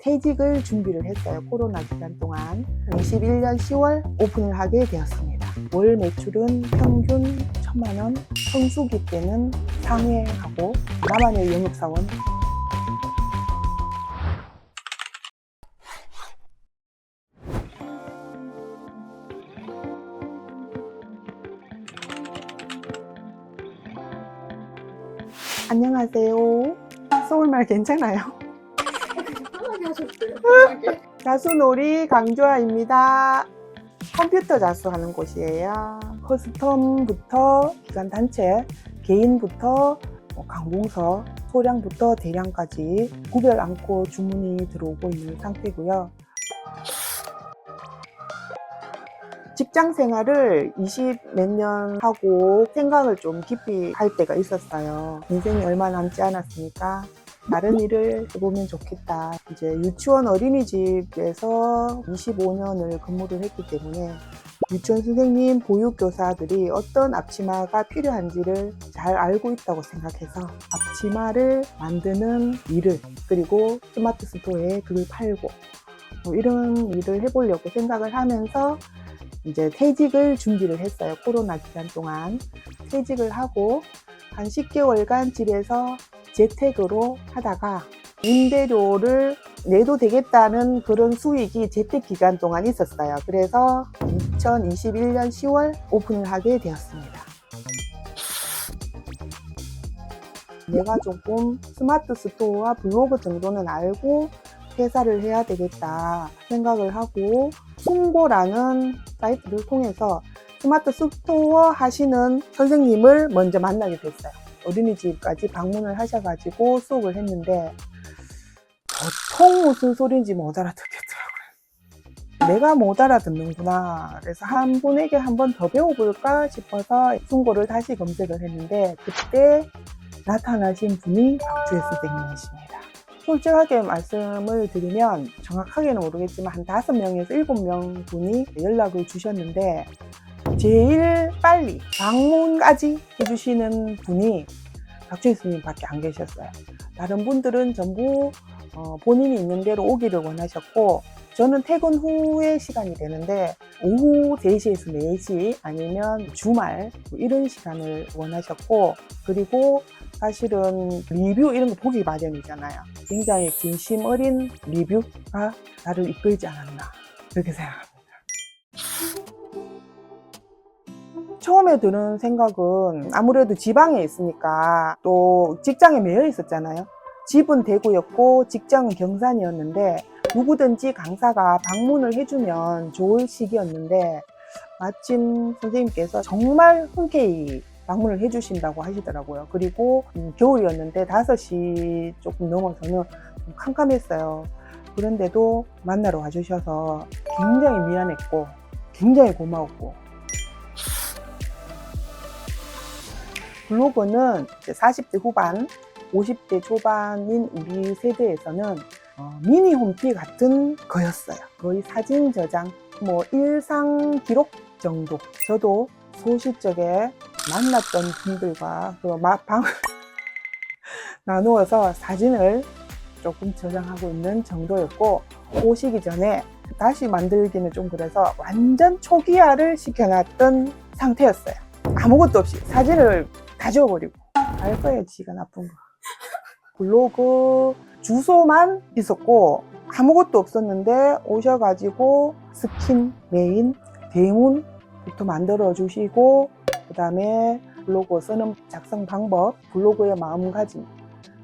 퇴직을 준비를 했어요. 코로나 기간 동안 21년 10월 오픈을 하게 되었습니다. 월 매출은 평균 1,000만 원, 성수기 때는 상회하고 나만의 영업사원. 안녕하세요. 서울말 괜찮아요? 편하게 하셨어요. 편하게. 자수놀이 강주아입니다. 컴퓨터 자수하는 곳이에요. 커스텀부터 기관단체, 개인부터 강공서, 소량부터 대량까지 구별 않고 주문이 들어오고 있는 상태고요. 직장 생활을 20 몇 년 하고 생각을 좀 깊이 할 때가 있었어요. 인생이 얼마 남지 않았으니까 다른 일을 해보면 좋겠다. 이제 유치원 어린이집에서 25년을 근무를 했기 때문에 유치원 선생님, 보육교사들이 어떤 앞치마가 필요한지를 잘 알고 있다고 생각해서 앞치마를 만드는 일을, 그리고 스마트 스토어에 그걸 팔고 이런 일을 해보려고 생각을 하면서 이제 퇴직을 준비를 했어요. 코로나 기간 동안 퇴직을 하고 한 10개월간 집에서 재택으로 하다가 임대료를 내도 되겠다는 그런 수익이 재택 기간 동안 있었어요. 그래서 2021년 10월 오픈을 하게 되었습니다. 내가 조금 스마트 스토어와 블로그 정도는 알고 회사를 해야 되겠다 생각을 하고 숭고라는 사이트를 통해서 스마트 스토어 하시는 선생님을 먼저 만나게 됐어요. 어린이집까지 방문을 하셔가지고 수업을 했는데 보통 무슨 소리인지 못 알아듣겠더라고요. 내가 못 알아듣는구나. 그래서 한 분에게 한 번 더 배워볼까 싶어서 숭고를 다시 검색을 했는데 그때 나타나신 분이 박주혜 선생님이십니다. 솔직하게 말씀을 드리면 정확하게는 모르겠지만 한 5명에서 7명 분이 연락을 주셨는데 제일 빨리 방문까지 해주시는 분이 박주혜 스님밖에 안 계셨어요. 다른 분들은 전부 본인이 있는 대로 오기를 원하셨고 저는 퇴근 후에 시간이 되는데 오후 3시에서 4시 아니면 주말 이런 시간을 원하셨고 그리고 사실은 리뷰 이런 거 보기 마련이잖아요. 굉장히 진심 어린 리뷰가 나를 이끌지 않았나 그렇게 생각합니다. 처음에 드는 생각은 아무래도 지방에 있으니까 또 직장에 매여 있었잖아요. 집은 대구였고 직장은 경산이었는데 누구든지 강사가 방문을 해주면 좋을 시기였는데 마침 선생님께서 정말 흔쾌히 방문을 해주신다고 하시더라고요. 그리고 겨울이었는데 5시 조금 넘어서는 좀 캄캄했어요. 그런데도 만나러 와주셔서 굉장히 미안했고 굉장히 고마웠고 블로그는 40대 후반, 50대 초반인 우리 세대에서는 미니 홈피 같은 거였어요. 거의 사진 저장, 일상 기록 정도. 저도 소시적에 만났던 분들과 방을 나누어서 사진을 조금 저장하고 있는 정도였고 오시기 전에 다시 만들기는 좀 그래서 완전 초기화를 시켜놨던 상태였어요. 아무것도 없이 사진을 다 지워버리고 알 거예요. 지가 나쁜 거. 블로그 주소만 있었고 아무것도 없었는데 오셔가지고 스킨, 메인, 대문부터 만들어 주시고 그 다음에 블로그 쓰는 작성 방법, 블로그의 마음가짐,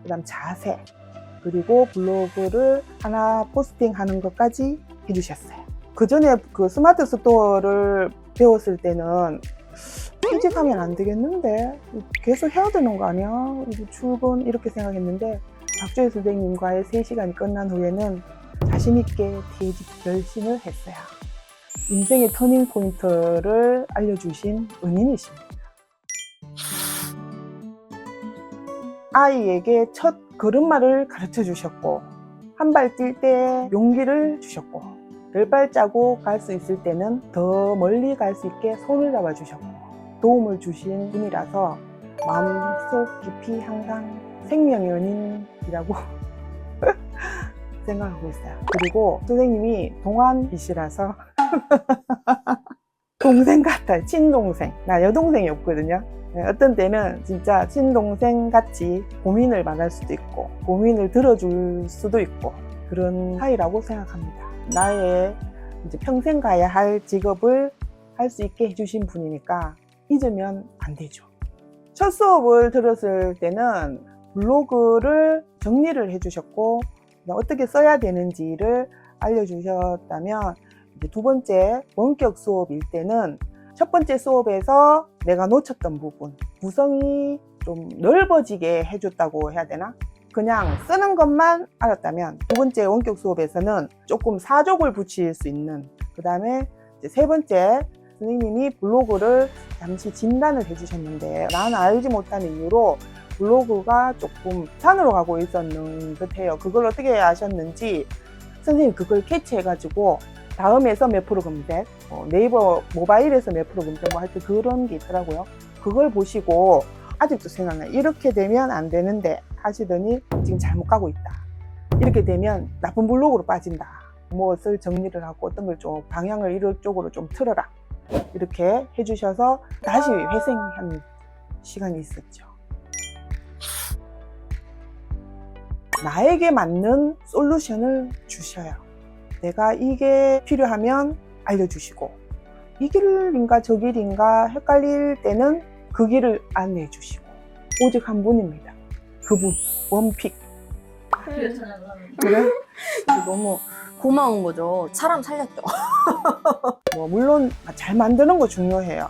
그 다음 자세, 그리고 블로그를 하나 포스팅하는 것까지 해주셨어요. 그 전에 그 스마트 스토어를 배웠을 때는 퇴직하면 안 되겠는데 계속 해야 되는 거 아니야? 출근 이렇게 생각했는데 박주혜 선생님과의 3시간이 끝난 후에는 자신 있게 퇴직 결심을 했어요. 인생의 터닝 포인트를 알려주신 은인이십니다. 아이에게 첫 걸음마를 가르쳐 주셨고 한 발 뛸 때 용기를 주셨고 10발자국 갈 수 있을 때는 더 멀리 갈 수 있게 손을 잡아 주셨고 도움을 주신 분이라서 마음속 깊이 항상 생명의 은인이라고 생각하고 있어요. 그리고 선생님이 동안이시라서 동생 같아요. 친동생. 나 여동생이 없거든요. 어떤 때는 진짜 친동생 같이 고민을 말할 수도 있고 고민을 들어줄 수도 있고 그런 사이라고 생각합니다. 나의 이제 평생 가야 할 직업을 할 수 있게 해주신 분이니까 잊으면 안 되죠. 첫 수업을 들었을 때는 블로그를 정리를 해주셨고 어떻게 써야 되는지를 알려주셨다면 이제 두 번째 원격 수업일 때는 첫 번째 수업에서 내가 놓쳤던 부분, 구성이 좀 넓어지게 해줬다고 해야 되나? 그냥 쓰는 것만 알았다면 두 번째 원격 수업에서는 조금 사족을 붙일 수 있는, 그 다음에 세 번째 선생님이 블로그를 잠시 진단을 해주셨는데 난 알지 못하는 이유로 블로그가 조금 산으로 가고 있었는 듯해요. 그걸 어떻게 아셨는지 선생님이 그걸 캐치해가지고 다음에서 몇 프로 검색, 네이버 모바일에서 몇 프로 검색 뭐 하여튼 그런 게 있더라고요. 그걸 보시고 아직도 생각나요. 이렇게 되면 안 되는데 하시더니 지금 잘못 가고 있다. 이렇게 되면 나쁜 블로그로 빠진다. 무엇을 정리를 하고 어떤 걸 좀 방향을 이런 쪽으로 좀 틀어라. 이렇게 해주셔서 다시 회생하는 시간이 있었죠. 나에게 맞는 솔루션을 주셔요. 내가 이게 필요하면 알려주시고 이 길인가 저 길인가 헷갈릴 때는 그 길을 안내해 주시고 오직 한 분입니다. 그분 원픽. 그래? 너무 고마운 거죠. 사람 살렸죠. 뭐 물론 잘 만드는 거 중요해요.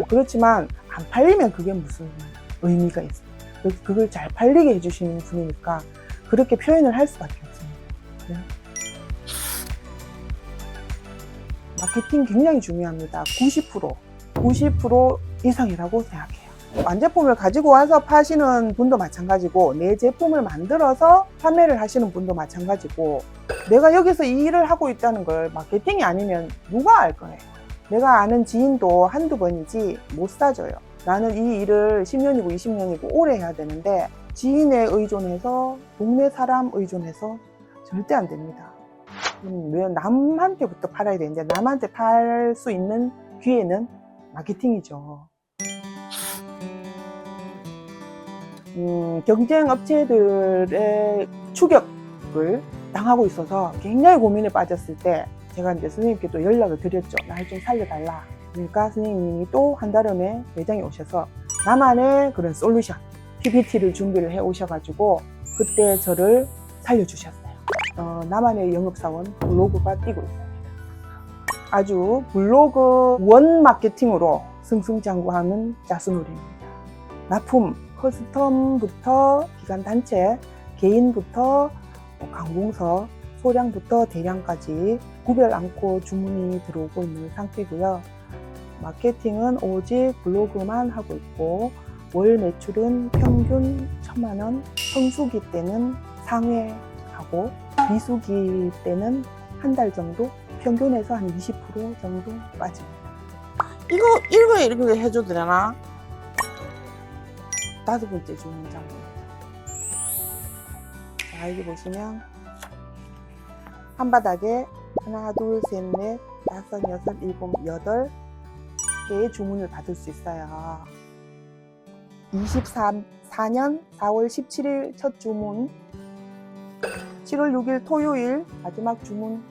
그렇지만 안 팔리면 그게 무슨 의미가 있어요. 그걸 잘 팔리게 해주시는 분이니까 그렇게 표현을 할 수밖에 없습니다. 네. 마케팅 굉장히 중요합니다. 90% 이상이라고 생각해요. 완제품을 가지고 와서 파시는 분도 마찬가지고 내 제품을 만들어서 판매를 하시는 분도 마찬가지고 내가 여기서 이 일을 하고 있다는 걸 마케팅이 아니면 누가 알 거예요. 내가 아는 지인도 한두 번이지 못 사줘요. 나는 이 일을 10년이고 20년이고 오래 해야 되는데 지인에 의존해서 동네 사람 의존해서 절대 안 됩니다. 왜 남한테부터 팔아야 되는데 남한테 팔 수 있는 기회는 마케팅이죠. 경쟁 업체들의 추격을 당하고 있어서 굉장히 고민에 빠졌을 때 제가 이제 선생님께 또 연락을 드렸죠. 날 좀 살려달라. 그러니까 선생님이 또 한달음에 매장에 오셔서 나만의 그런 솔루션, PPT를 준비를 해 오셔가지고 그때 저를 살려주셨어요. 나만의 영업사원 블로그가 뛰고 있어요. 아주 블로그 원 마케팅으로 승승장구하는 자수놀이입니다. 납품, 커스텀부터 기관단체, 개인부터 관공서, 소량부터 대량까지 구별 않고 주문이 들어오고 있는 상태고요. 마케팅은 오직 블로그만 하고 있고 월 매출은 평균 1,000만 원, 성수기 때는 상회하고 비수기 때는 한 달 정도, 평균에서 한 20% 정도 빠집니다. 이거 이렇게 해줘도 되나? 5번째 주문장입니다. 자, 여기 보시면 한 바닥에 하나, 둘, 셋, 넷, 다섯, 여섯, 일곱, 8개의 주문을 받을 수 있어요. 24년 4월 17일 첫 주문, 7월 6일 토요일 마지막 주문.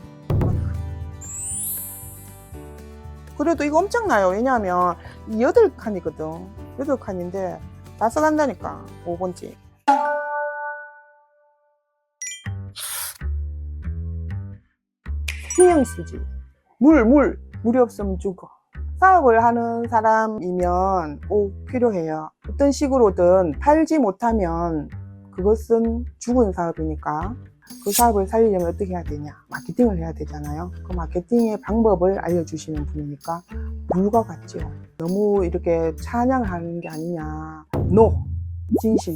그래도 이거 엄청나요. 왜냐하면 8칸이거든. 8칸인데 다 써간다니까. 5번째. 생명수지. 물이 없으면 죽어. 사업을 하는 사람이면 꼭 필요해요. 어떤 식으로든 팔지 못하면 그것은 죽은 사업이니까 그 사업을 살리려면 어떻게 해야 되냐? 마케팅을 해야 되잖아요. 그 마케팅의 방법을 알려주시는 분이니까 물과 같죠. 너무 이렇게 찬양하는 게 아니냐. No! 진실.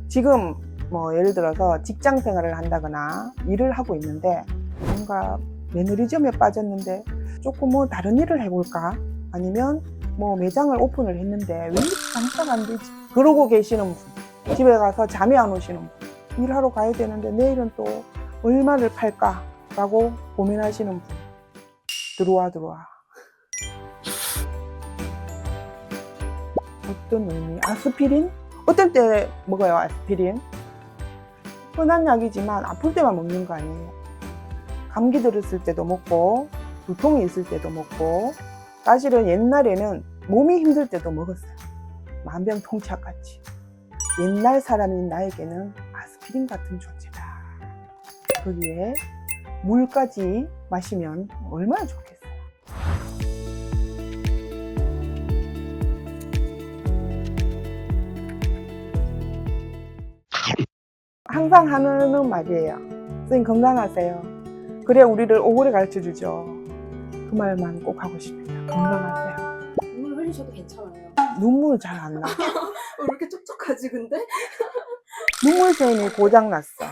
지금 뭐 예를 들어서 직장 생활을 한다거나 일을 하고 있는데 뭔가 매너리즘에 빠졌는데 조금 뭐 다른 일을 해볼까? 아니면 뭐 매장을 오픈을 했는데 왜 이렇게 장사가 안 되지? 그러고 계시는 분. 집에 가서 잠이 안 오시는 분, 일하러 가야 되는데 내일은 또 얼마를 팔까라고 고민하시는 분, 들어와. 어떤 의미? 아스피린? 어떨 때 먹어요, 아스피린? 흔한 약이지만 아플 때만 먹는 거 아니에요. 감기 들었을 때도 먹고, 두통이 있을 때도 먹고, 사실은 옛날에는 몸이 힘들 때도 먹었어요. 만병통치약같이. 옛날 사람인 나에게는 아스피린 같은 존재다. 거기에 물까지 마시면 얼마나 좋겠어요. 항상 하는 말이에요. 선생님 건강하세요. 그래야 우리를 오래 가르쳐주죠. 그 말만 꼭 하고 싶습니다. 건강하세요. 눈물 흘리셔도 괜찮아요. 눈물 잘 안 나. 왜 이렇게 촉촉하지 근데? 눈물샘이 고장났어.